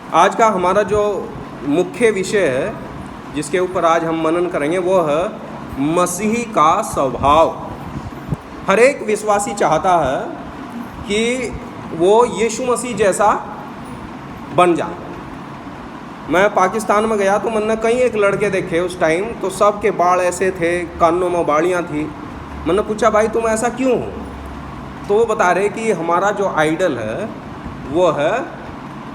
आज का हमारा जो मुख्य विषय है जिसके ऊपर आज हम मनन करेंगे वो है मसीही का स्वभाव। हर एक विश्वासी चाहता है कि वो यीशु मसीह जैसा बन जाए। मैं पाकिस्तान में गया तो मैंने कई एक लड़के देखे उस टाइम, तो सब के बाल ऐसे थे, कानों में बाड़ियाँ थी। मैंने पूछा भाई तुम ऐसा क्यों हो? तो वो बता रहे कि हमारा जो आइडल है वो है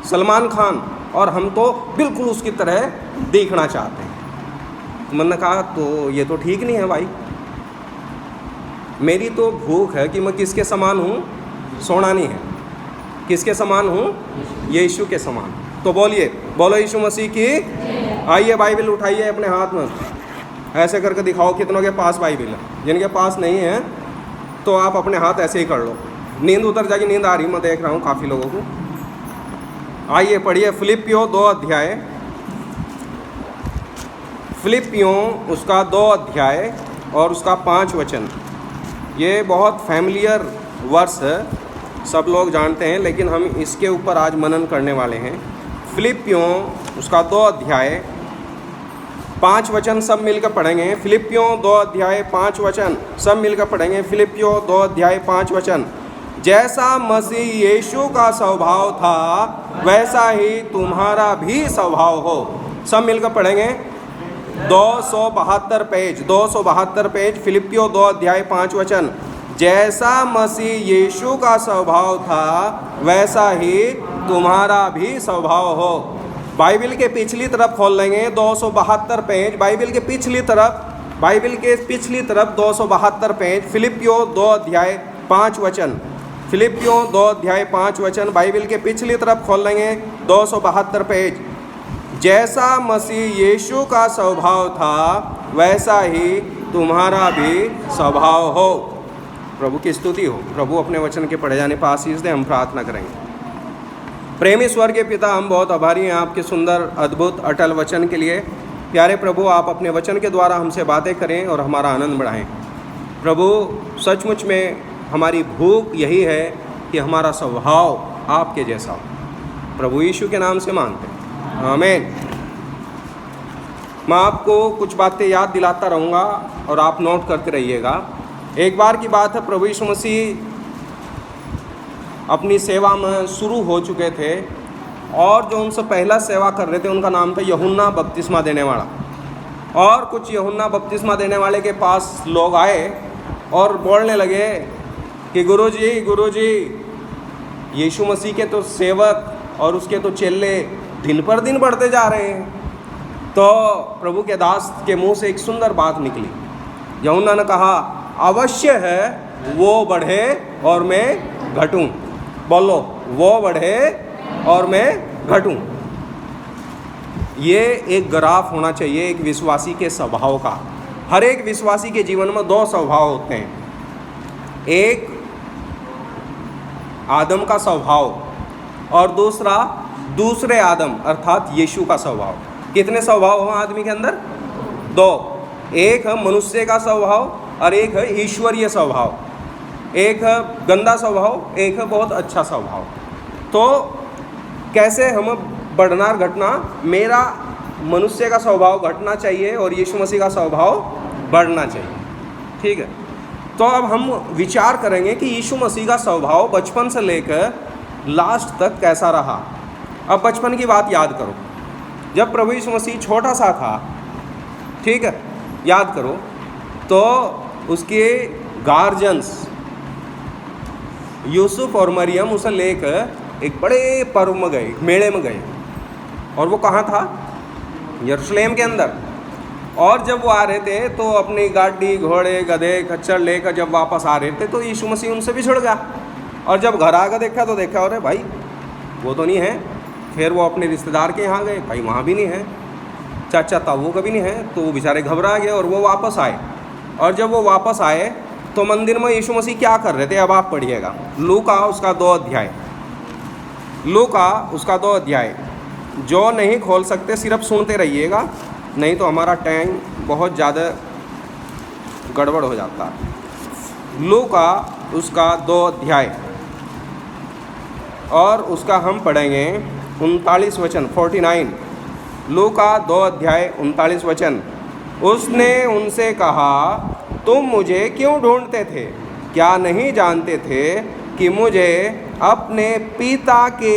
सलमान खान और हम तो बिल्कुल उसकी तरह देखना चाहते हैं। तो मैंने कहा तो ये तो ठीक नहीं है भाई, मेरी तो भूख है कि मैं किसके समान हूँ? सोना नहीं है, किसके समान हूँ? यीशु के समान। तो बोलो यीशु मसीह की। आइए बाइबल उठाइए अपने हाथ में, ऐसे करके दिखाओ कितनों के पास बाइबल है। जिनके पास नहीं है तो आप अपने हाथ ऐसे ही कर लो। नींद उतर जाएगी, नींद आ रही मैं देख रहा हूँ काफ़ी लोगों को। आइए पढ़िए फिलिपियों 2 अध्याय, फिलिपियों उसका 2 अध्याय और उसका 5 वचन। ये बहुत फैमिलियर वर्स है, सब लोग जानते हैं, लेकिन हम इसके ऊपर आज मनन करने वाले हैं। फिलिपियों उसका 2 अध्याय 5 वचन सब मिलकर पढ़ेंगे। फिलिपियों 2 अध्याय 5 वचन सब मिलकर पढ़ेंगे। फिलिपियों 2 अध्याय 5 वचन। जैसा मसीह यीशु का स्वभाव था वैसा ही तुम्हारा भी स्वभाव हो। सब मिलकर पढ़ेंगे। 272 पेज फिलिपियों 2 अध्याय 5 वचन। जैसा मसीह यीशु का स्वभाव था वैसा ही तुम्हारा भी स्वभाव हो। बाइबल के पिछली तरफ खोल लेंगे 272 पेज, बाइबल के पिछली तरफ 272 पेज, फिलिपियों 2 अध्याय 5 वचन। फिलिपियों 2 अध्याय 5 वचन बाइबल के पिछली तरफ खोल लेंगे 272 पेज। जैसा मसीह यीशु का स्वभाव था वैसा ही तुम्हारा भी स्वभाव हो। प्रभु की स्तुति हो। प्रभु अपने वचन के पढ़े जाने पर आशीष दे। हम प्रार्थना करेंगे। प्रेमी स्वर्गीय पिता, हम बहुत आभारी हैं आपके सुंदर अद्भुत अटल वचन के लिए। प्यारे प्रभु, आप अपने वचन के द्वारा हमसे बातें करें और हमारा आनंद बढ़ाएं। प्रभु, सचमुच में हमारी भूख यही है कि हमारा स्वभाव आपके जैसा हो। प्रभु यीशु के नाम से मांगते हैं, आमीन। मैं आपको कुछ बातें याद दिलाता रहूँगा और आप नोट करते रहिएगा। एक बार की बात है, प्रभु यीशु मसीह अपनी सेवा में शुरू हो चुके थे और जो उनसे पहला सेवा कर रहे थे उनका नाम था यूहन्ना बपतिस्मा देने वाला। और कुछ यूहन्ना बपतिस्मा देने वाले के पास लोग आए और बोलने लगे कि गुरुजी, यीशु मसीह के तो सेवक और उसके तो चेले दिन पर दिन बढ़ते जा रहे हैं। तो प्रभु के दास के मुंह से एक सुंदर बात निकली। यूहन्ना ने कहा, अवश्य है वो बढ़े और मैं घटूं। बोलो, वो बढ़े और मैं घटूं। ये एक ग्राफ होना चाहिए एक विश्वासी के स्वभाव का। हर एक विश्वासी के जीवन में 2 स्वभाव होते हैं। एक आदम का स्वभाव और दूसरे आदम अर्थात यीशु का स्वभाव। कितने स्वभाव हैं आदमी के अंदर? 2। एक है मनुष्य का स्वभाव और एक है ईश्वरीय स्वभाव। एक है गंदा स्वभाव, एक है बहुत अच्छा स्वभाव। तो कैसे हम बढ़ना घटना? मेरा मनुष्य का स्वभाव घटना चाहिए और यीशु मसीह का स्वभाव बढ़ना चाहिए। ठीक है, तो अब हम विचार करेंगे कि यीशु मसीह का स्वभाव बचपन से लेकर लास्ट तक कैसा रहा। अब बचपन की बात याद करो, जब प्रभु यीशु मसीह छोटा सा था, ठीक है, याद करो, तो उसके गार्जियंस यूसुफ और मरियम उसे लेकर एक बड़े पर्व में गए, मेले में गए। और वो कहाँ था? यरूशलेम के अंदर। और जब वो आ रहे थे तो अपनी गाड़ी, घोड़े, गधे, खच्चर लेकर जब वापस आ रहे थे तो यीशु मसीह उनसे बिछड़ गया। और जब घर आकर देखा तो देखा, अरे भाई वो तो नहीं है। फिर वो अपने रिश्तेदार के यहाँ गए, भाई वहाँ भी नहीं है। चाचा ताऊ का भी नहीं है। तो वो बेचारे घबरा गए और वो वापस आए। और जब वो वापस आए तो मंदिर में यीशु मसीह क्या कर रहे थे? अब आप पढ़िएगा लूका उसका 2 अध्याय। जो नहीं खोल सकते सिर्फ सुनते रहिएगा, नहीं तो हमारा टाइम बहुत ज़्यादा गड़बड़ हो जाता है। लूका उसका 2 अध्याय और उसका हम पढ़ेंगे 39 वचन 49, लूका 2 अध्याय 39 वचन। उसने उनसे कहा, तुम मुझे क्यों ढूंढते थे? क्या नहीं जानते थे कि मुझे अपने पिता के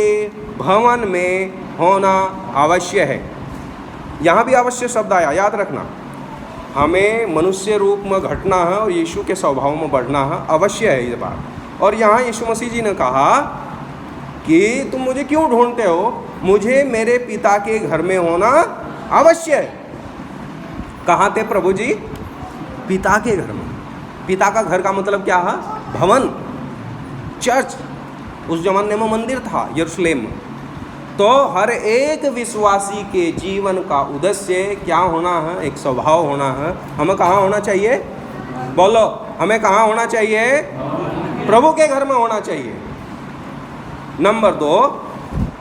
भवन में होना अवश्य है? यहाँ भी अवश्य शब्द आया, याद रखना। हमें मनुष्य रूप में घटना है और यीशु के स्वभाव में बढ़ना है, अवश्य है ये बात। और यहाँ यीशु मसीह जी ने कहा कि तुम मुझे क्यों ढूंढते हो? मुझे मेरे पिता के घर में होना अवश्य है। कहाँ थे प्रभु जी? पिता के घर में। पिता का घर का मतलब क्या है? भवन, चर्च। उस जमाने में मंदिर था यरूशलेम में। तो हर एक विश्वासी के जीवन का उद्देश्य क्या होना है? एक स्वभाव होना है। हमें कहाँ होना चाहिए? बोलो, हमें कहाँ होना चाहिए? प्रभु के घर में होना चाहिए। नंबर 2,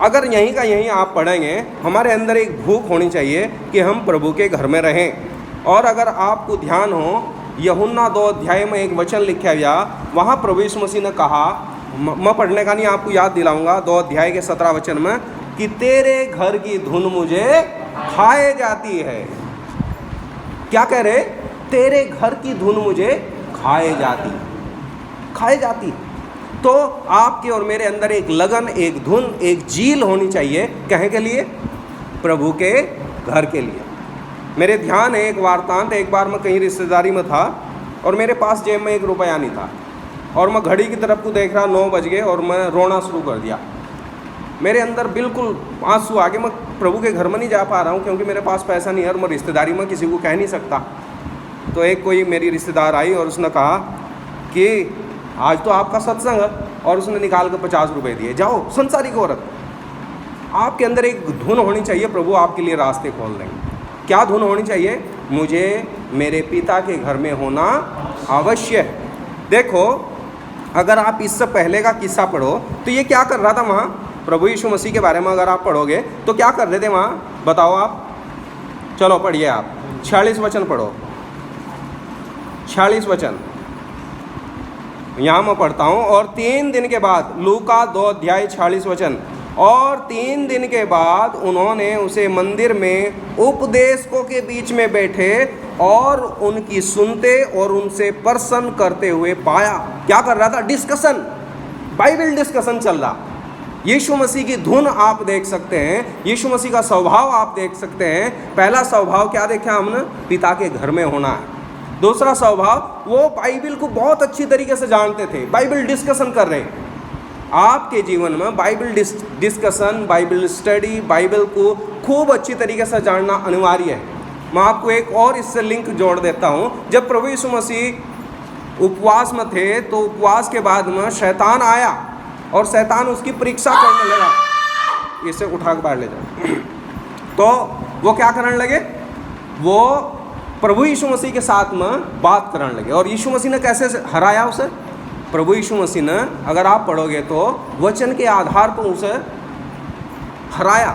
अगर यहीं का यहीं आप पढ़ेंगे, हमारे अंदर एक भूख होनी चाहिए कि हम प्रभु के घर में रहें। और अगर आपको ध्यान हो, यूहन्ना 2 अध्याय में एक वचन लिखा गया, वहाँ प्रभु यीशु मसीह ने कहा, मैं पढ़ने का नहीं, आपको याद दिलाऊंगा, 2 अध्याय के 17 वचन में, कि तेरे घर की धुन मुझे खाए जाती है। क्या कह रहे? तेरे घर की धुन मुझे खाए जाती। तो आपके और मेरे अंदर एक लगन, एक धुन, एक झील होनी चाहिए। कहे के लिए? प्रभु के घर के लिए। मेरे ध्यान है एक वार्तांत, एक बार मैं कहीं रिश्तेदारी में था और मेरे पास जेब में 1 रुपया नहीं था और मैं घड़ी की तरफ को देख रहा, 9 बज गए और मैं रोना शुरू कर दिया। मेरे अंदर बिल्कुल आंसू आ गए। मैं प्रभु के घर में नहीं जा पा रहा हूँ क्योंकि मेरे पास पैसा नहीं है और मैं रिश्तेदारी में किसी को कह नहीं सकता। तो एक कोई मेरी रिश्तेदार आई और उसने कहा कि आज तो आपका सत्संग है, और उसने निकाल कर 50 रुपये दिए। जाओ, संसारिक औरत। आपके अंदर एक धुन होनी चाहिए, प्रभु आपके लिए रास्ते खोल देंगे। क्या धुन होनी चाहिए? मुझे मेरे पिता के घर में होना अवश्य है। देखो, अगर आप इससे पहले का किस्सा पढ़ो तो ये क्या कर रहा था वहाँ? प्रभु यीशु मसीह के बारे में अगर आप पढ़ोगे तो क्या कर रहे थे वहाँ? बताओ आप। चलो पढ़िए आप, 46 वचन पढ़ो। 46 वचन यहाँ मैं पढ़ता हूँ। और 3 दिन के बाद, लूका 2 अध्याय 46 वचन, और 3 दिन के बाद उन्होंने उसे मंदिर में उपदेशकों के बीच में बैठे और उनकी सुनते और उनसे प्रश्न करते हुए पाया। क्या कर रहा था? डिस्कशन, बाइबल डिस्कशन चल रहा। यीशु मसीह की धुन आप देख सकते हैं, यीशु मसीह का स्वभाव आप देख सकते हैं। पहला स्वभाव क्या देखा हमने? पिता के घर में होना है। दूसरा स्वभाव, वो बाइबल को बहुत अच्छी तरीके से जानते थे, बाइबल डिस्कशन कर रहे। आपके जीवन में Bible discussion, Bible study, Bible को खूब अच्छी तरीके से जानना अनिवार्य है। मैं आपको एक और इससे लिंक जोड़ देता हूँ। जब प्रभु यीशु मसीह उपवास में थे तो उपवास के बाद में शैतान आया और शैतान उसकी परीक्षा करने लगा। इसे उठा के बाहर ले जाओ। तो वो क्या करने लगे? वो प्रभु यीशु मसीह के साथ में बात करने लगे। और यीशु मसीह ने कैसे हराया उसे? प्रभु यीशु मसीह ने, अगर आप पढ़ोगे तो, वचन के आधार पर उसे हराया।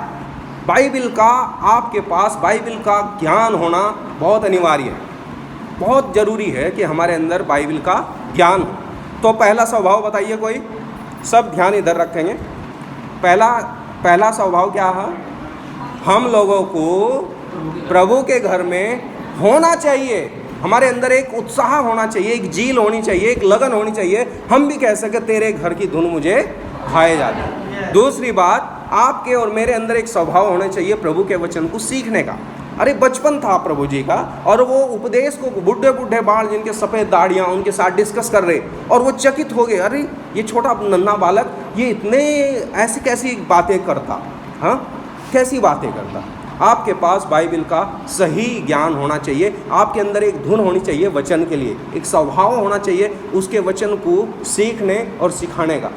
बाइबल का, आपके पास बाइबल का ज्ञान होना बहुत अनिवार्य है, बहुत ज़रूरी है कि हमारे अंदर बाइबल का ज्ञान हो। तो पहला स्वभाव बताइए कोई? सब ध्यान इधर रखेंगे। पहला स्वभाव क्या है? हम लोगों को प्रभु के घर में होना चाहिए। हमारे अंदर एक उत्साह होना चाहिए, एक झील होनी चाहिए, एक लगन होनी चाहिए। हम भी कह सके तेरे घर की धुन मुझे खाए जाती है। दूसरी बात, आपके और मेरे अंदर एक स्वभाव होना चाहिए प्रभु के वचन को सीखने का। अरे बचपन था प्रभु जी का और वो उपदेश को बूढ़े बूढ़े बाल जिनके सफ़ेद दाढ़ियाँ, उनके साथ डिस्कस कर रहे और वो चकित हो गए। अरे ये छोटा नन्हा बालक ये इतने ऐसी कैसी बातें करता, हाँ कैसी बातें करता। आपके पास बाइबल का सही ज्ञान होना चाहिए। आपके अंदर एक धुन होनी चाहिए वचन के लिए, एक स्वभाव होना चाहिए उसके वचन को सीखने और सिखाने का।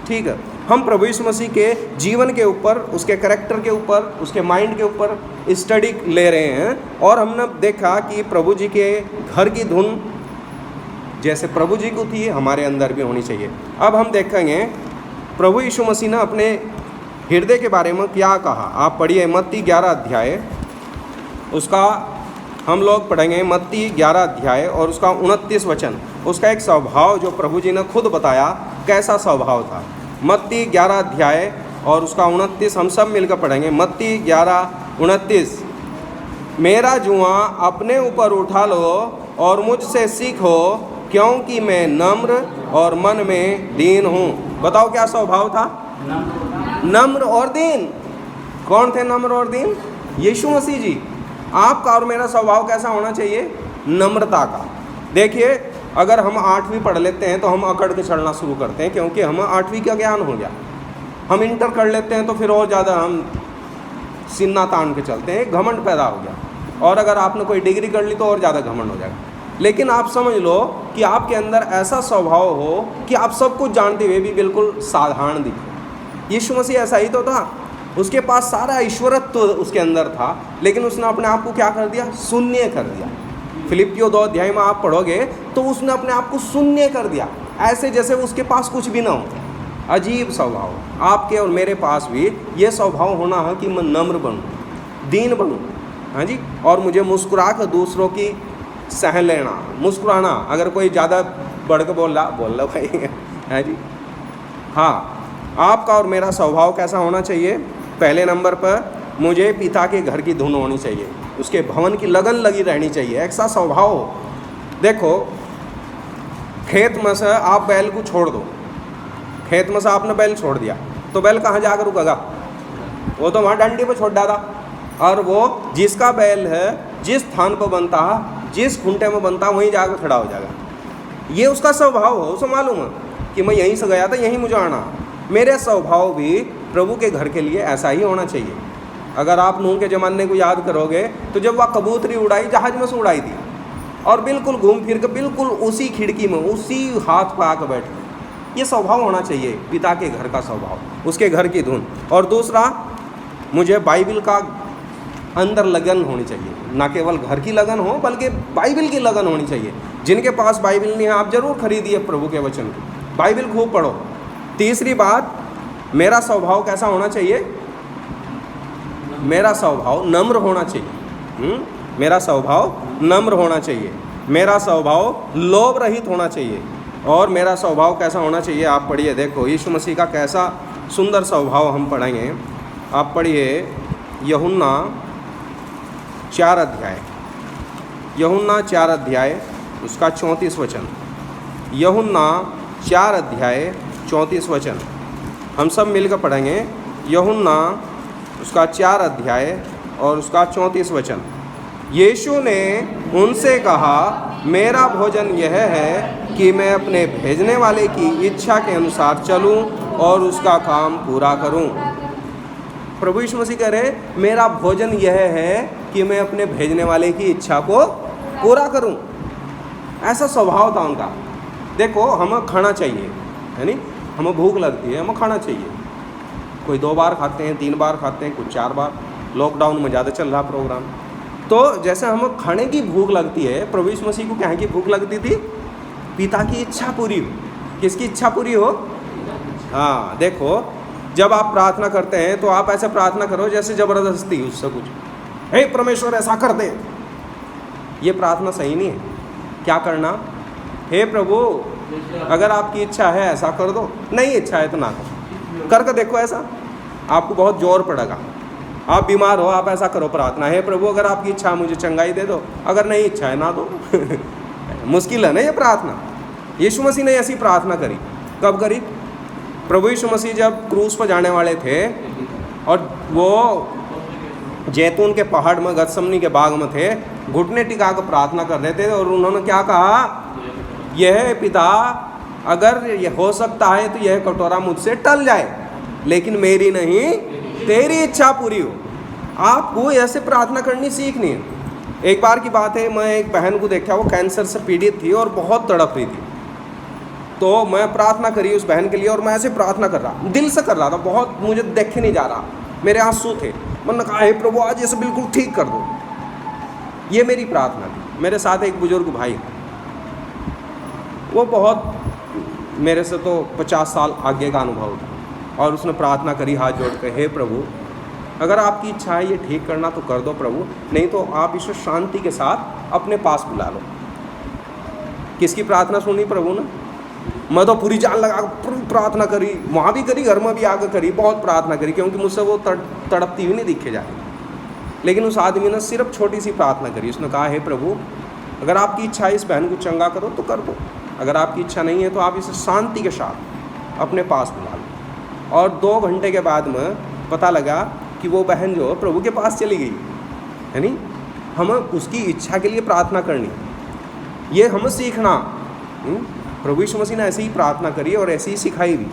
ठीक है, हम प्रभु यीशु मसीह के जीवन के ऊपर, उसके कैरेक्टर के ऊपर, उसके माइंड के ऊपर स्टडी ले रहे हैं और हमने देखा कि प्रभु जी के घर की धुन जैसे प्रभु जी को थी हमारे अंदर भी होनी चाहिए। अब हम देखेंगे प्रभु यीशु मसीह ने अपने हृदय के बारे में क्या कहा। आप पढ़िए मत्ती 11 अध्याय, उसका हम लोग पढ़ेंगे मत्ती 11 अध्याय और उसका 29 वचन। उसका एक स्वभाव जो प्रभु जी ने खुद बताया कैसा स्वभाव था। मत्ती 11 अध्याय और उसका 29 हम सब मिलकर पढ़ेंगे। मत्ती 11:29। मेरा जुआं अपने ऊपर उठा लो और मुझसे सीखो, क्योंकि मैं नम्र और मन में दीन हूँ। बताओ क्या स्वभाव था? नम्र और दीन। कौन थे नम्र और दीन? यीशु मसीह जी। आपका और मेरा स्वभाव कैसा होना चाहिए? नम्रता का। देखिए, अगर हम 8वीं पढ़ लेते हैं तो हम अकड़ के चढ़ना शुरू करते हैं, क्योंकि हम 8वीं का ज्ञान हो गया। हम इंटर कर लेते हैं तो फिर और ज़्यादा हम सीना तान के चलते हैं, घमंड पैदा हो गया। और अगर आपने कोई डिग्री कर ली तो और ज़्यादा घमंड हो जाएगा। लेकिन आप समझ लो कि आपके अंदर ऐसा स्वभाव हो कि आप सब कुछ जानते हुए भी बिल्कुल साधारण दिखे। यीशु मसीह ऐसा ही तो था। उसके पास सारा ईश्वरत्व तो उसके अंदर था, लेकिन उसने अपने आप को क्या कर दिया? शून्य कर दिया। फिलिपियो 2 अध्याय में आप पढ़ोगे तो उसने अपने आप को शून्य कर दिया, ऐसे जैसे उसके पास कुछ भी ना हो। अजीब स्वभाव। आपके और मेरे पास भी ये स्वभाव होना है कि मैं नम्र बनूँ, दीन बनूँ, हाँ जी। और मुझे मुस्कुरा कर दूसरों की सह लेना, मुस्कुराना। अगर कोई ज़्यादा बढ़ के बोल रहा भाई, हाँ जी। हाँ, आपका और मेरा स्वभाव कैसा होना चाहिए? पहले नंबर पर मुझे पिता के घर की धुन होनी चाहिए, उसके भवन की लगन लगी रहनी चाहिए, ऐसा स्वभाव हो। देखो, खेत में से आप बैल को छोड़ दो, खेत में से आपने बैल छोड़ दिया तो बैल कहाँ जाकर रुकेगा? वो तो वहाँ डंडी पर छोड़ डाला। और वो जिसका बैल है, जिस स्थान पर बनता है, जिस खूंटे में बनता है, वहीं जाकर खड़ा हो जाएगा। ये उसका स्वभाव हो। उसे मालूम है कि मैं यहीं से गया था, यहीं मुझे आना। मेरे स्वभाव भी प्रभु के घर के लिए ऐसा ही होना चाहिए। अगर आप नूह के ज़माने को याद करोगे तो जब वह कबूतरी उड़ाई, जहाज में से उड़ाई थी, और बिल्कुल घूम फिर के बिल्कुल उसी खिड़की में उसी हाथ पर आकर बैठ गए। ये स्वभाव होना चाहिए पिता के घर का स्वभाव, उसके घर की धुन। और दूसरा, मुझे बाइबिल का अंदर लगन होनी चाहिए। ना केवल घर की लगन हो, बल्कि बाइबिल की लगन होनी चाहिए। जिनके पास बाइबिल नहीं है, आप ज़रूर खरीदिए प्रभु के वचन को, बाइबिल खूब पढ़ो। तीसरी बात, मेरा स्वभाव कैसा होना चाहिए? मेरा स्वभाव नम्र होना चाहिए। मेरा स्वभाव नम्र होना चाहिए। मेरा स्वभाव लोभ रहित होना चाहिए। और मेरा स्वभाव कैसा होना चाहिए? आप पढ़िए, देखो यीशु मसीह का कैसा सुंदर स्वभाव हम पढ़ेंगे। आप पढ़िए यूहन्ना 4 अध्याय, यूहन्ना 4 अध्याय उसका 34 वचन। यूहन्ना 4 अध्याय 34 वचन हम सब मिलकर पढ़ेंगे। यूहन्ना उसका 4 अध्याय और उसका 34 वचन। यीशु ने उनसे कहा, मेरा भोजन यह है कि मैं अपने भेजने वाले की इच्छा के अनुसार चलूं और उसका काम पूरा करूं। प्रभु यीशु मसीह कह रहे, मेरा भोजन यह है कि मैं अपने भेजने वाले की इच्छा को पूरा करूं। ऐसा स्वभाव था उनका। देखो, हमें खाना चाहिए, है नहीं? हमें भूख लगती है, हमें खाना चाहिए। कोई 2 बार खाते हैं, 3 बार खाते हैं, कुछ 4 बार। लॉकडाउन में ज़्यादा चल रहा प्रोग्राम। तो जैसे हमें खाने की भूख लगती है, प्रभु यीशु मसीह को क्या की भूख लगती थी? पिता की इच्छा पूरी हो। किसकी इच्छा पूरी हो? हाँ, देखो, जब आप प्रार्थना करते हैं तो आप ऐसे प्रार्थना करो जैसे ज़बरदस्ती उससे कुछ, हे परमेश्वर ऐसा कर दे। ये प्रार्थना सही नहीं है। क्या करना? हे प्रभु, अगर आपकी इच्छा है ऐसा कर दो, नहीं इच्छा है तो ना करो। करके देखो, ऐसा आपको बहुत जोर पड़ेगा। आप बीमार हो, आप ऐसा करो प्रार्थना, हे प्रभु अगर आपकी इच्छा है मुझे चंगाई दे दो, अगर नहीं इच्छा है ना दो। मुश्किल है ना ये प्रार्थना। यीशु मसीह ने ऐसी प्रार्थना करी। कब करी? प्रभु यीशु मसीह जब क्रूस पर जाने वाले थे और वो जैतून के पहाड़ में गतसमनी के बाग में थे, घुटने टिका कर प्रार्थना कर रहे थे, और उन्होंने क्या कहा? यह पिता, अगर यह हो सकता है तो यह कटोरा मुझसे टल जाए, लेकिन मेरी नहीं तेरी इच्छा पूरी हो। आपको ऐसे प्रार्थना करनी सीखनी है। एक बार की बात है, मैं एक बहन को देखा, वो कैंसर से पीड़ित थी और बहुत तड़प रही थी। तो मैं प्रार्थना करी उस बहन के लिए, और मैं ऐसे प्रार्थना कर रहा, दिल से कर रहा था, बहुत मुझे देखे नहीं जा रहा, मेरे आंसू थे। मैंने कहा, हे प्रभु आज इसे बिल्कुल ठीक कर दो। ये मेरी प्रार्थना थी। मेरे साथ एक बुजुर्ग भाई, वो बहुत मेरे से तो 50 साल आगे का अनुभव था, और उसने प्रार्थना करी हाथ जोड़ कर, हे प्रभु अगर आपकी इच्छा है ये ठीक करना तो कर दो प्रभु, नहीं तो आप इसे शांति के साथ अपने पास बुला लो। किसकी प्रार्थना सुनी प्रभु ने? मैं तो पूरी जान लगा पूरी प्रार्थना करी, वहाँ भी करी, घर में भी आकर करी, बहुत प्रार्थना करी, क्योंकि मुझसे वो तड़पती हुई नहीं दिखे जाए। लेकिन उस आदमी ने सिर्फ छोटी सी प्रार्थना करी। उसने कहा, हे प्रभु, अगर आपकी इच्छा है इस बहन को चंगा करो तो कर दो, अगर आपकी इच्छा नहीं है तो आप इसे शांति के साथ अपने पास बुला लो। और 2 घंटे के बाद में पता लगा कि वो बहन जो प्रभु के पास चली गई। यानी हमें उसकी इच्छा के लिए प्रार्थना करनी, ये हमें सीखना। प्रभु यीशु मसीह ने ऐसे ही प्रार्थना करी और ऐसे ही सिखाई भी।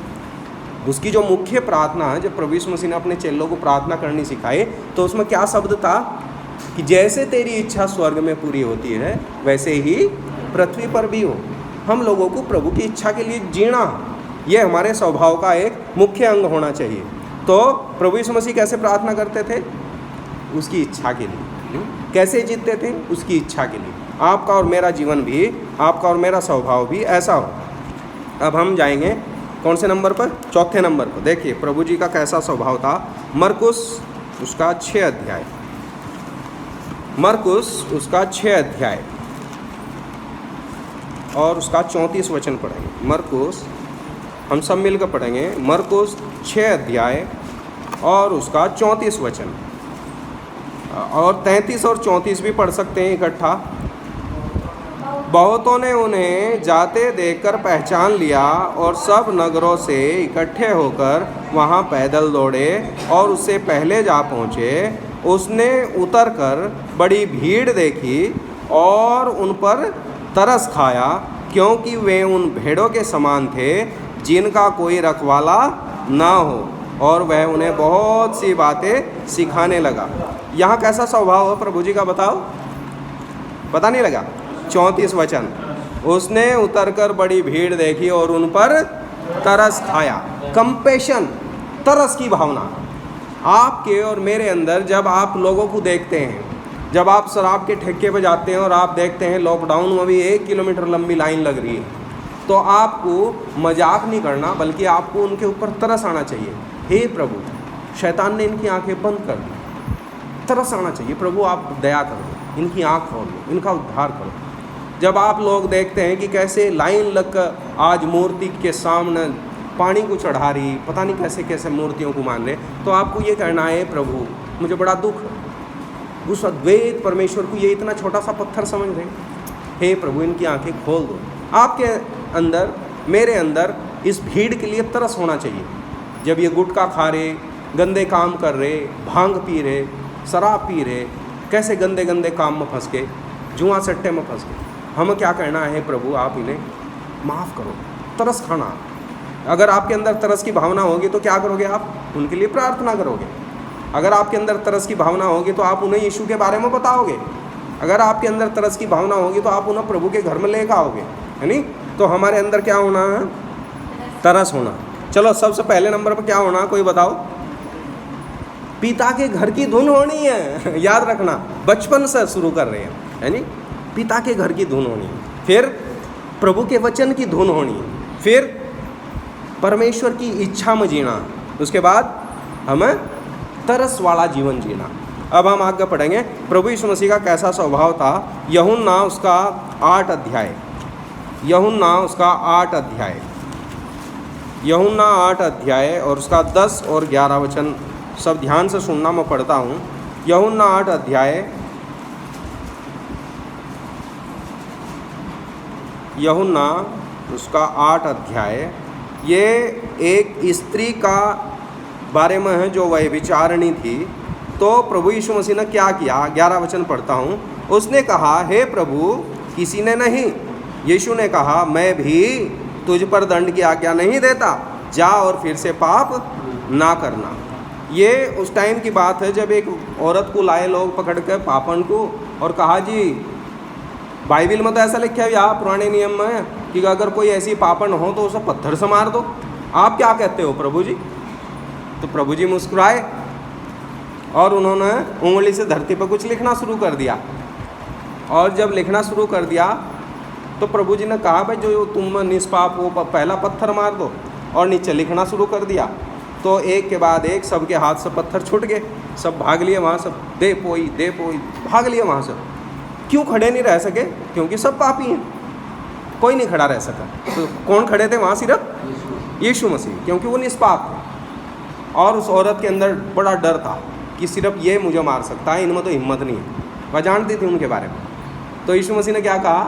उसकी जो मुख्य प्रार्थना है, जब प्रभु यीशु मसीह ने अपने चेलों को प्रार्थना करनी सिखाई, तो उसमें क्या शब्द था कि जैसे तेरी इच्छा स्वर्ग में पूरी होती है वैसे ही पृथ्वी पर भी हो। हम लोगों को प्रभु की इच्छा के लिए जीना, ये हमारे स्वभाव का एक मुख्य अंग होना चाहिए। तो प्रभु यीशु मसीह कैसे प्रार्थना करते थे? उसकी इच्छा के लिए। कैसे जीतते थे? उसकी इच्छा के लिए। आपका और मेरा जीवन भी, आपका और मेरा स्वभाव भी ऐसा हो। अब हम जाएंगे कौन से नंबर पर? 4थे नंबर पर। देखिए प्रभु जी का कैसा स्वभाव था। मरकुस उसका 6 अध्याय, मरकुस उसका 6 अध्याय और उसका 34 वचन पढ़ेंगे। मरकुस हम सब मिलकर पढ़ेंगे। मरकुस 6 अध्याय और उसका 34 वचन, और 33 और 34 भी पढ़ सकते हैं इकट्ठा। बहुतों ने उन्हें जाते देखकर पहचान लिया और सब नगरों से इकट्ठे होकर वहाँ पैदल दौड़े और उससे पहले जा पहुँचे। उसने उतरकर बड़ी भीड़ देखी और उन पर तरस खाया, क्योंकि वे उन भेड़ों के समान थे जिनका कोई रखवाला ना हो, और वह उन्हें बहुत सी बातें सिखाने लगा। यहाँ कैसा स्वभाव है प्रभु जी का, बताओ? पता नहीं लगा? 34 वचन, उसने उतरकर बड़ी भीड़ देखी और उन पर तरस खाया। कंपेशन, तरस की भावना आपके और मेरे अंदर जब आप लोगों को देखते हैं, जब आप शराब के ठेके पे जाते हैं और आप देखते हैं लॉकडाउन में भी 1 किलोमीटर लंबी लाइन लग रही है, तो आपको मजाक नहीं करना, बल्कि आपको उनके ऊपर तरस आना चाहिए। हे प्रभु, शैतान ने इनकी आंखें बंद कर दी, तरस आना चाहिए। प्रभु आप दया करो, इनकी आँख खोल दो, इनका उद्धार करो। जब आप लोग देखते हैं कि कैसे लाइन लगकर आज मूर्ति के सामने पानी को चढ़ा रही, पता नहीं कैसे कैसे मूर्तियों को मान रहे, तो आपको ये कहना है, प्रभु मुझे बड़ा दुख है। उस अद्वैत परमेश्वर को ये इतना छोटा सा पत्थर समझ रहे। हे प्रभु, इनकी आंखें खोल दो। आपके अंदर, मेरे अंदर इस भीड़ के लिए तरस होना चाहिए। जब ये गुटखा खा रहे, गंदे काम कर रहे, भांग पी रहे, शराब पी रहे, कैसे गंदे गंदे काम में फंस के, जुआ सट्टे में फंस गए, हमें क्या कहना है? प्रभु आप इन्हें माफ़ करो। तरस खाना। अगर आपके अंदर तरस की भावना होगी तो क्या करोगे? आप उनके लिए प्रार्थना करोगे। अगर आपके अंदर तरस की भावना होगी तो आप उन्हें यीशु के बारे में बताओगे। अगर आपके अंदर तरस की भावना होगी तो आप उन्हें प्रभु के घर में लेकर आओगे, है नहीं? तो हमारे अंदर क्या होना है? तरस होना। चलो सबसे पहले नंबर पर क्या होना, कोई बताओ? पिता के घर की धुन होनी है। याद रखना, बचपन से शुरू कर रहे हैं, है नहीं? पिता के घर की धुन होनी है, फिर प्रभु के वचन की धुन होनी है, फिर परमेश्वर की इच्छा में जीना, उसके बाद हमें तरस वाला जीवन जीना। अब हम आगे पढ़ेंगे प्रभु यीशु मसीह का कैसा स्वभाव था। यूहन्ना उसका 8 अध्याय, यूहन्ना उसका 8 अध्याय, यूहन्ना 8 अध्याय और उसका 10 और 11 वचन सब ध्यान से सुनना, मैं पढ़ता हूँ। यूहन्ना 8 अध्याय, यूहन्ना उसका 8 अध्याय। ये एक स्त्री का बारे में है जो वह विचारणी थी। तो प्रभु यीशु मसीह ने क्या किया? 11 वचन पढ़ता हूँ। उसने कहा, हे प्रभु, किसी ने नहीं। यीशु ने कहा, मैं भी तुझ पर दंड की आज्ञा नहीं देता, जा और फिर से पाप ना करना। ये उस टाइम की बात है जब एक औरत को लाए लोग पकड़ कर, पापन को, और कहा जी बाइबिल में तो ऐसा लिखा है यहाँ पुराने नियम में कि अगर कोई ऐसी पापन हो तो उसे पत्थर से मार दो। आप क्या कहते हो प्रभु जी? तो प्रभु जी मुस्कुराए और उन्होंने उंगली से धरती पर कुछ लिखना शुरू कर दिया। और जब लिखना शुरू कर दिया तो प्रभु जी ने कहा, भाई जो तुम निष्पाप हो पहला पत्थर मार दो, और नीचे लिखना शुरू कर दिया। तो एक के बाद एक सबके हाथ से पत्थर छूट गए, सब भाग लिए वहाँ से, दे पोई भाग लिए वहाँ से। क्यों खड़े नहीं रह सके? क्योंकि सब पापी हैं। कोई नहीं खड़ा रह सका। तो कौन खड़े थे वहाँ? सिर्फ यीशु मसीह, क्योंकि वो निष्पाप थे। और उस औरत के अंदर बड़ा डर था कि सिर्फ ये मुझे मार सकता है, इनमें तो हिम्मत नहीं है, वह जानती थी उनके बारे में। तो यीशु मसीह ने क्या कहा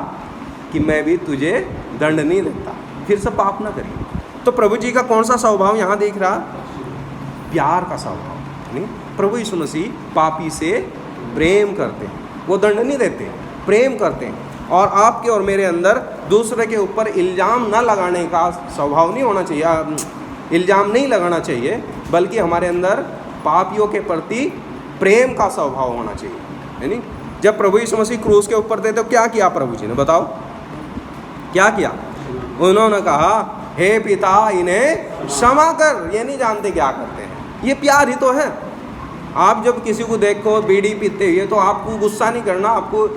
कि मैं भी तुझे दंड नहीं देता, फिर से पाप ना करिए। तो प्रभु जी का कौन सा स्वभाव यहाँ दिख रहा? प्यार का स्वभाव। नहीं, प्रभु यीशु मसीह पापी से प्रेम करते हैं, वो दंड नहीं देते, प्रेम करते हैं। और आपके और मेरे अंदर दूसरे के ऊपर इल्ज़ाम न लगाने का स्वभाव नहीं होना चाहिए, इल्ज़ाम नहीं लगाना चाहिए, बल्कि हमारे अंदर पापियों के प्रति प्रेम का स्वभाव होना चाहिए, है नहीं। जब प्रभु यीशु मसीह क्रूस के ऊपर थे तो क्या किया प्रभु जी ने? बताओ क्या किया? उन्होंने कहा हे पिता इन्हें क्षमा कर, ये नहीं जानते क्या करते हैं। ये प्यार ही तो है। आप जब किसी को देखो बीड़ी पीते हुए तो आपको गुस्सा नहीं करना, आपको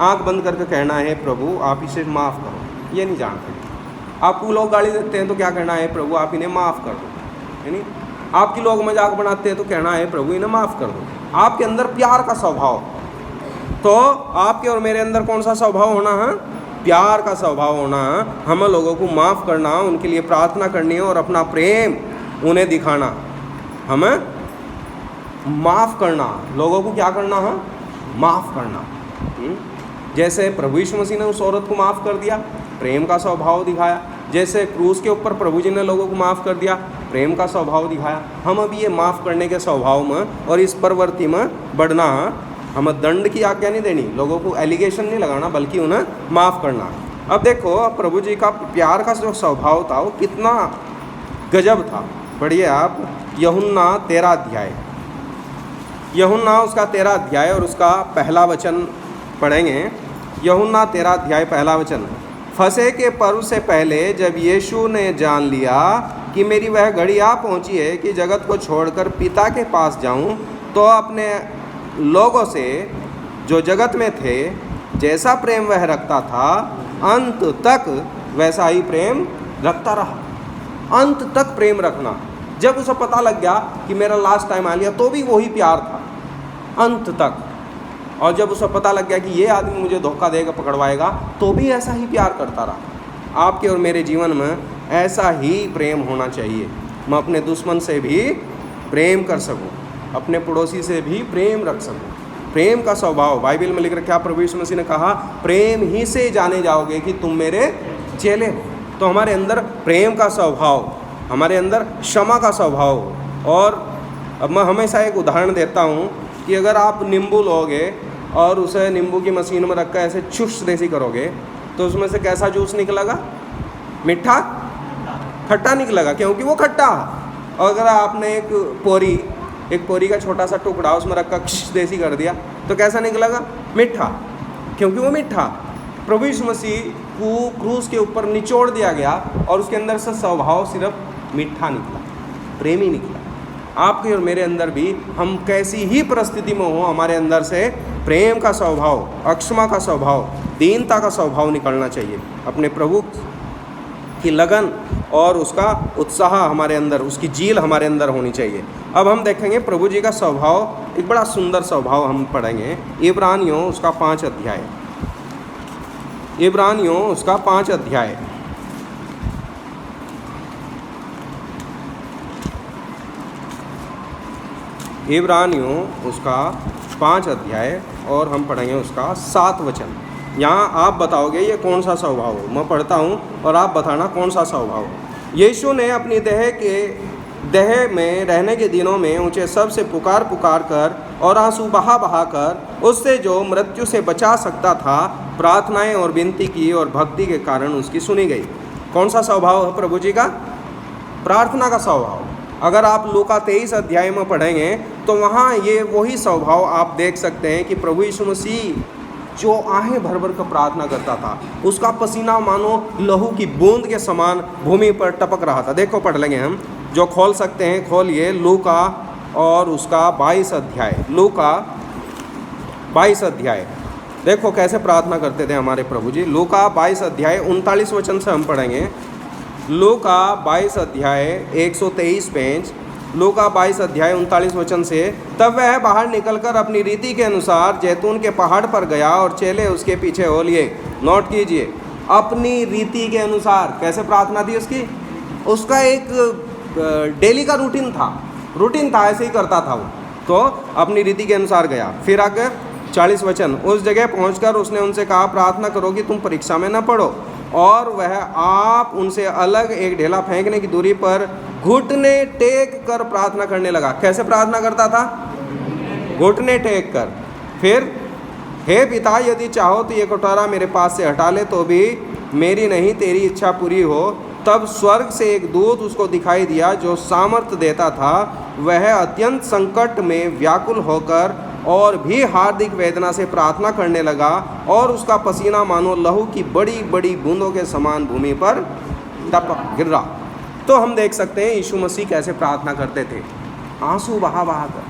आंख बंद करके कहना है प्रभु आप इसे माफ़ करो, ये नहीं जानते। आपको लोग गाली देते हैं तो क्या कहना है? प्रभु आप इन्हें माफ़ कर दो, है नहीं। आपकी लोग मजाक बनाते हैं तो कहना है प्रभु इन्हें माफ़ कर दो। आपके अंदर प्यार का स्वभाव, तो आपके और मेरे अंदर कौन सा स्वभाव होना है? प्यार का स्वभाव होना है। हमें लोगों को माफ़ करना, उनके लिए प्रार्थना करनी है और अपना प्रेम उन्हें दिखाना। हमें माफ़ करना, लोगों को क्या करना है? माफ़ करना। जैसे प्रभु यीशु मसीह ने उस औरत को माफ़ कर दिया, प्रेम का स्वभाव दिखाया। जैसे क्रूस के ऊपर प्रभु जी ने लोगों को माफ़ कर दिया, प्रेम का स्वभाव दिखाया। हम अभी ये माफ़ करने के स्वभाव में और इस प्रवृत्ति में बढ़ना है। हमें दंड की आज्ञा नहीं देनी, लोगों को एलिगेशन नहीं लगाना, बल्कि उन्हें माफ़ करना। अब देखो प्रभु जी का प्यार का जो स्वभाव था वो कितना गजब था। पढ़िए आप यूहन्ना 13 अध्याय, यूहन्ना उसका 13 अध्याय और उसका पहला वचन पढ़ेंगे। यूहन्ना 13 अध्याय पहला वचन। फसह के पर्व से पहले जब यीशु ने जान लिया कि मेरी वह घड़ी आ पहुंची है कि जगत को छोड़कर पिता के पास जाऊं, तो अपने लोगों से जो जगत में थे जैसा प्रेम वह रखता था अंत तक वैसा ही प्रेम रखता रहा। अंत तक प्रेम रखना। जब उसे पता लग गया कि मेरा लास्ट टाइम आ लिया तो भी वही प्यार था अंत तक। और जब उसे पता लग गया कि ये आदमी मुझे धोखा देगा, पकड़वाएगा, तो भी ऐसा ही प्यार करता रहा। आपके और मेरे जीवन में ऐसा ही प्रेम होना चाहिए। मैं अपने दुश्मन से भी प्रेम कर सकूं, अपने पड़ोसी से भी प्रेम रख सकूं। प्रेम का स्वभाव बाइबल में लिख रखा। प्रभु यीशु मसीह ने कहा प्रेम ही से जाने जाओगे कि तुम मेरे चेले हो। तो हमारे अंदर प्रेम का स्वभाव, हमारे अंदर क्षमा का स्वभाव। और अब मैं हमेशा एक उदाहरण देता हूँ कि अगर आप नींबू लोगे और उसे नींबू की मशीन में रखकर ऐसे चुश देसी करोगे तो उसमें से कैसा जूस निकलेगा? मीठा खट्टा निकलेगा, क्योंकि वो खट्टा। और अगर आपने एक पोरी का छोटा सा टुकड़ा उसमें रखकर देसी कर दिया तो कैसा निकलेगा? मीठा, क्योंकि वो मीठा। प्रभु यीशु मसीह को क्रूस के ऊपर निचोड़ दिया गया और उसके अंदर से स्वभाव सिर्फ मीठा निकला, प्रेमी निकला। आपके और मेरे अंदर भी हम कैसी ही परिस्थिति में हो, हमारे अंदर से प्रेम का स्वभाव, अक्षमा का स्वभाव, दीनता का स्वभाव निकलना चाहिए। अपने प्रभु की लगन और उसका उत्साह हमारे अंदर, उसकी झील हमारे अंदर होनी चाहिए। अब हम देखेंगे प्रभु जी का स्वभाव, एक बड़ा सुंदर स्वभाव हम पढ़ेंगे। इब्रानियों उसका 5 अध्याय, इब्रानियों उसका 5 अध्याय। इब्रानियों उसका 5 अध्याय और हम पढ़ेंगे उसका 7 वचन। यहाँ आप बताओगे ये कौन सा स्वभाव हो। मैं पढ़ता हूँ और आप बताना कौन सा स्वभाव हो। यीशु ने अपनी देह में रहने के दिनों में ऊँचे सब से पुकार कर और आंसू बहा कर उससे जो मृत्यु से बचा सकता था प्रार्थनाएं और विनती की और भक्ति के कारण उसकी सुनी गई। कौन सा स्वभाव है प्रभु जी का? प्रार्थना का स्वभाव। अगर आप लूका 23 अध्याय में पढ़ेंगे तो वहाँ ये वही स्वभाव आप देख सकते हैं कि प्रभु यीशु मसीह जो आहें भर भर कर प्रार्थना करता था, उसका पसीना मानो लहू की बूंद के समान भूमि पर टपक रहा था। देखो पढ़ लेंगे हम, जो खोल सकते हैं खोलिए लूका और उसका 22 अध्याय। लूका 22 अध्याय, देखो कैसे प्रार्थना करते थे हमारे प्रभु जी। लूका 22 अध्याय 39 वचन से हम पढ़ेंगे। लूका 22 अध्याय 123 पेज, लूका 22 अध्याय 39 वचन से। तब वह बाहर निकलकर अपनी रीति के अनुसार जैतून के पहाड़ पर गया और चेले उसके पीछे हो लिए। नोट कीजिए, अपनी रीति के अनुसार। कैसे प्रार्थना थी उसकी? उसका एक डेली का रूटीन था, ऐसे ही करता था वो। तो अपनी रीति के अनुसार गया। फिर आगे 40 वचन, उस जगह पहुंचकर उसने उनसे कहा, प्रार्थना करो कि तुम परीक्षा में न पड़ो। और वह आप उनसे अलग एक ढेला फेंकने की दूरी पर घुटने टेक कर प्रार्थना करने लगा। कैसे प्रार्थना करता था? घुटने टेक कर। फिर, हे पिता, यदि चाहो तो ये कटोरा मेरे पास से हटा ले, तो भी मेरी नहीं तेरी इच्छा पूरी हो। तब स्वर्ग से एक दूत उसको दिखाई दिया जो सामर्थ्य देता था। वह अत्यंत संकट में व्याकुल होकर और भी हार्दिक वेदना से प्रार्थना करने लगा, और उसका पसीना मानो लहू की बड़ी बड़ी बूंदों के समान भूमि पर टपक गिर रहा। तो हम देख सकते हैं यीशु मसीह कैसे प्रार्थना करते थे। आंसू बहा बहा कर,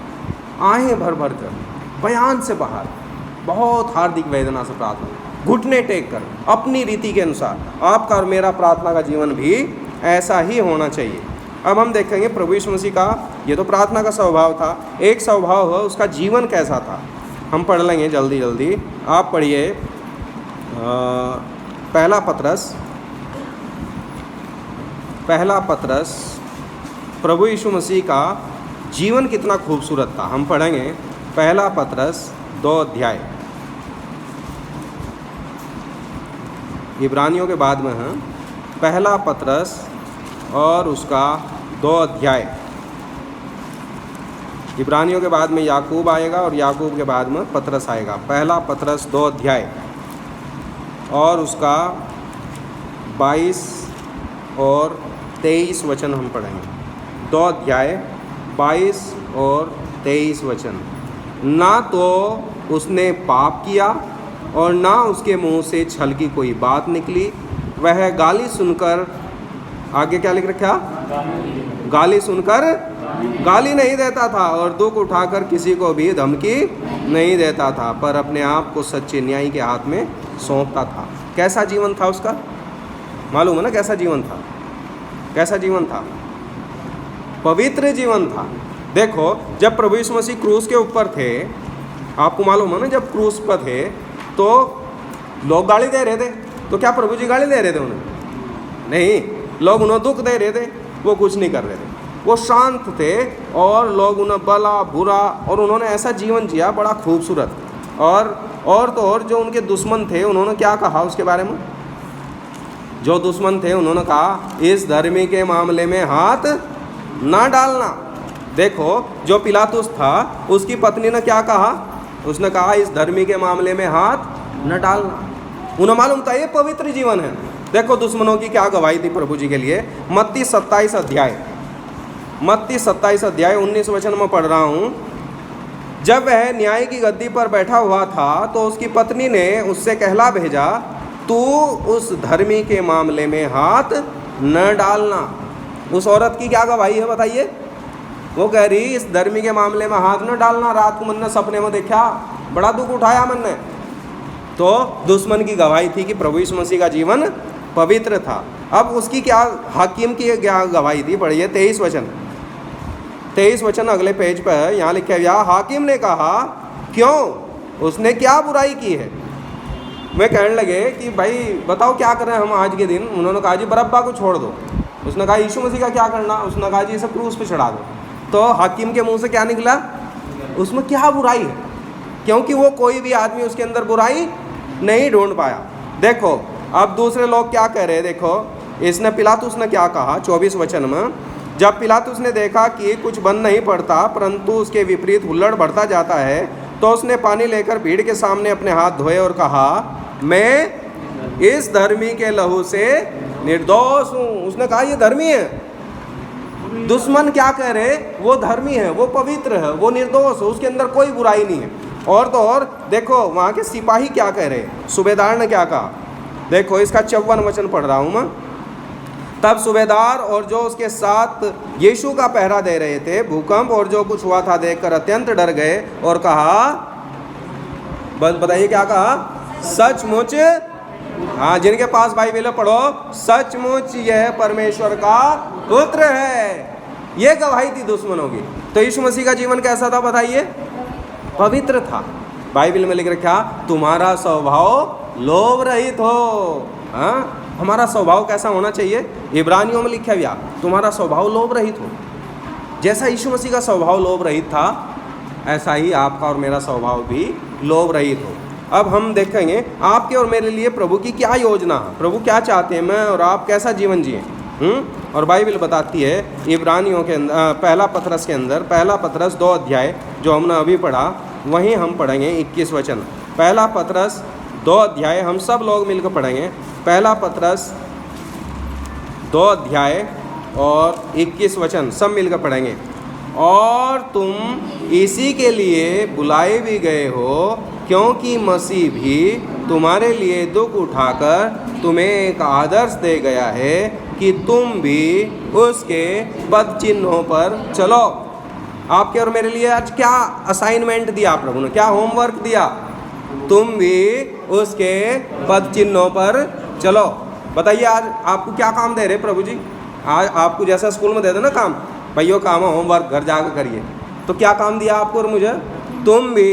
आहें भर भर कर, बयान से बाहर, बहुत हार्दिक वेदना से प्रार्थना, घुटने टेक कर, अपनी रीति के अनुसार। आपका और मेरा प्रार्थना का जीवन भी ऐसा ही होना चाहिए। अब हम देखेंगे प्रभु यीशु मसीह का, ये तो प्रार्थना का स्वभाव था, एक स्वभाव है उसका जीवन कैसा था। हम पढ़ लेंगे जल्दी जल्दी। आप पढ़िए पहला पत्रस। प्रभु यीशु मसीह का जीवन कितना खूबसूरत था। हम पढ़ेंगे पहला पत्रस 2 अध्याय। इब्रानियों के बाद में है पहला पत्रस और उसका 2 अध्याय। इब्रानियों के बाद में याकूब आएगा और याकूब के बाद में पत्रस आएगा। पहला पत्रस 2 अध्याय और उसका 22 और 23 वचन हम पढ़ेंगे। 2 अध्याय 22 और 23 वचन। ना तो उसने पाप किया और ना उसके मुंह से छल की कोई बात निकली। वह गाली सुनकर, आगे क्या लिख रखा? गाली सुनकर गाली नहीं देता था और दुख उठाकर किसी को भी धमकी नहीं देता था, पर अपने आप को सच्चे न्यायी के हाथ में सौंपता था। कैसा जीवन था उसका? मालूम है ना कैसा जीवन था? कैसा जीवन था? पवित्र जीवन था। देखो, जब प्रभु यीशु मसीह क्रूस के ऊपर थे, आपको मालूम है ना, जब क्रूस पर थे तो लोग गाली दे रहे थे। तो क्या प्रभु जी गाली दे रहे थे उन्हें? नहीं, लोग उन्हें दुख दे रहे थे, वो कुछ नहीं कर रहे थे। वो शांत थे और लोग उन्हें भला बुरा, और उन्होंने ऐसा जीवन जिया बड़ा खूबसूरत। और तो और जो उनके दुश्मन थे उन्होंने क्या कहा उसके बारे में? जो दुश्मन थे उन्होंने कहा, इस धर्मी के मामले में हाथ ना डालना। देखो, जो पिलातुस था उसकी पत्नी ने क्या कहा? उसने कहा, इस धर्मी के मामले में हाथ न डालना। उन्हें मालूम था ये पवित्र जीवन है। देखो दुश्मनों की क्या गवाही थी प्रभु जी के लिए। मत्ती 27 अध्याय 19 वचन में पढ़ रहा हूँ। जब वह न्याय की गद्दी पर बैठा हुआ था तो उसकी पत्नी ने उससे कहला भेजा, तू उस धर्मी के मामले में हाथ न डालना। उस औरत की क्या गवाही है बताइए? वो कह रही, इस धर्मी के मामले में हाथ न डालना। रात को मन ने सपने में देखा, बड़ा दुख उठाया मन ने। तो दुश्मन की गवाही थी कि प्रभु यीशु मसीह का जीवन पवित्र था। अब उसकी क्या, हाकिम की क्या गवाही थी? पढ़िए 23 वचन अगले पेज पर यहाँ लिखा गया, हाकिम ने कहा, क्यों? उसने क्या बुराई की है? वे कहने लगे कि भाई बताओ क्या करें हम आज के दिन। उन्होंने कहा, जी बरअब्बा को छोड़ दो। उसने कहा, यीशु मसीह का क्या करना? उसने कहा, जी इसे क्रूस पे चढ़ा दो। तो हाकिम के मुंह से क्या निकला? उसमें क्या बुराई है? क्योंकि वो कोई भी आदमी उसके अंदर बुराई नहीं ढूंढ पाया। देखो अब दूसरे लोग क्या कह रहे हैं। देखो इसने, पिलातुस ने क्या कहा 24 वचन में, जब पिलातुस ने देखा कि कुछ बंद नहीं पड़ता परंतु उसके विपरीत हुल्लड़ बढ़ता जाता है, तो उसने पानी लेकर भीड़ के सामने अपने हाथ धोए और कहा, मैं इस धर्मी के लहू से निर्दोष हूँ। उसने कहा ये धर्मी है। दुश्मन क्या कह रहे? वो धर्मी है, वो पवित्र है, वो निर्दोष है, उसके अंदर कोई बुराई नहीं है। और तो और देखो वहाँ के सिपाही क्या कह रहे, सूबेदार ने क्या कहा। देखो इसका 54 वचन पढ़ रहा हूँ मैं। तब सूबेदार और जो उसके साथ यीशु का पहरा दे रहे थे भूकंप और जो कुछ हुआ था देखकर अत्यंत डर गए और कहा, बताइए क्या कहा? सचमुच, हाँ जिनके पास बाइबल है पढ़ो, सचमुच यह परमेश्वर का पुत्र है। ये गवाही थी दुश्मनों की। तो यीशु मसीह का जीवन कैसा था बताइए? पवित्र था। बाइबल में लिख रखा, तुम्हारा स्वभाव लोभ रहित हो। हाँ, हमारा स्वभाव कैसा होना चाहिए? इब्रानियों में लिखा गया तुम्हारा स्वभाव लोभ रहित हो। जैसा यीशु मसीह का स्वभाव लोभ रहित था, ऐसा ही आपका और मेरा स्वभाव भी लोभ रहित हो। अब हम देखेंगे आपके और मेरे लिए प्रभु की क्या योजना है, प्रभु क्या चाहते हैं, मैं और आप कैसा जीवन जिए। और बाइबल बताती है इब्रानियों के अंदर पहला पतरस के अंदर, पहला पतरस 2 अध्याय जो हमने अभी पढ़ा, वहीं हम पढ़ेंगे 21 वचन। पहला पतरस 2 अध्याय हम सब लोग मिलकर पढ़ेंगे। पहला पतरस 2 अध्याय और 21 वचन सब मिलकर पढ़ेंगे। और तुम इसी के लिए बुलाए भी गए हो, क्योंकि मसीह भी तुम्हारे लिए दुख उठाकर तुम्हें एक आदर्श दे गया है कि तुम भी उसके पद चिन्हों पर चलो। आपके और मेरे लिए आज क्या असाइनमेंट दिया प्रभु ने, क्या होमवर्क दिया? तुम भी उसके पद चिन्हों पर चलो। बताइए आज आपको क्या काम दे रहे प्रभु जी? आज आपको जैसा स्कूल में दे दे ना काम, भाइयों काम है होमवर्क, घर जाकर करिए, तो क्या काम दिया आपको और मुझे? तुम भी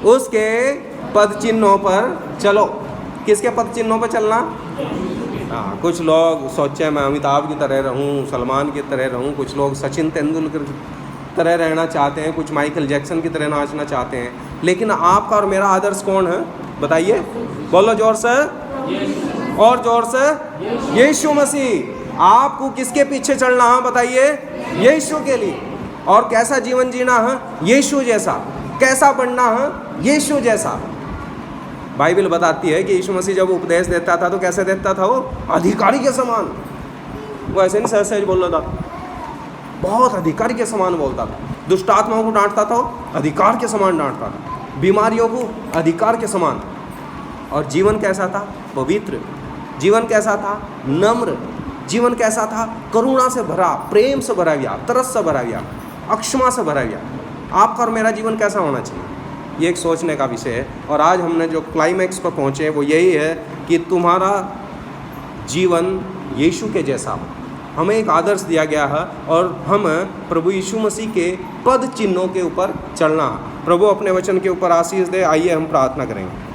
उसके पद चिन्हों पर चलो। किसके पद चिन्हों पर चलना? हाँ, कुछ लोग सोचे मैं अमिताभ की तरह रहूं, सलमान की तरह रहूं, कुछ लोग सचिन तेंदुलकर की तरह रहना चाहते हैं, कुछ माइकल जैक्सन की तरह नाचना चाहते हैं। लेकिन आपका और मेरा आदर्श कौन है? बताइए, बोलो जोर से और जोर से, यीशु मसीह। आपको किसके पीछे चलना है बताइए? यीशु के लिए। और कैसा जीवन जीना है? यीशु जैसा। कैसा बनना है? यीशु जैसा। बाइबल बताती है कि यीशु मसीह जब उपदेश देता था तो कैसे देता था? वो अधिकारी के समान। वो ऐसे नहीं सहज सहज बोल रहा था, बहुत अधिकारी के समान बोलता था। दुष्ट आत्माओं को डांटता था, अधिकार के समान डांटता था। बीमारियों को अधिकार के समान। और जीवन कैसा था? पवित्र। जीवन कैसा था? नम्र। जीवन कैसा था? करुणा से भरा, प्रेम से भरा हुआ, तरस से भरा हुआ, अक्षमा से भरा हुआ। आपका और मेरा जीवन कैसा होना चाहिए? ये एक सोचने का विषय है। और आज हमने जो क्लाइमैक्स पर पहुँचे वो यही है कि तुम्हारा जीवन यीशु के जैसा हो। हमें एक आदर्श दिया गया है और हम प्रभु यीशु मसीह के पद चिन्हों के ऊपर चलना। प्रभु अपने वचन के ऊपर आशीष दे। आइए हम प्रार्थना करेंगे।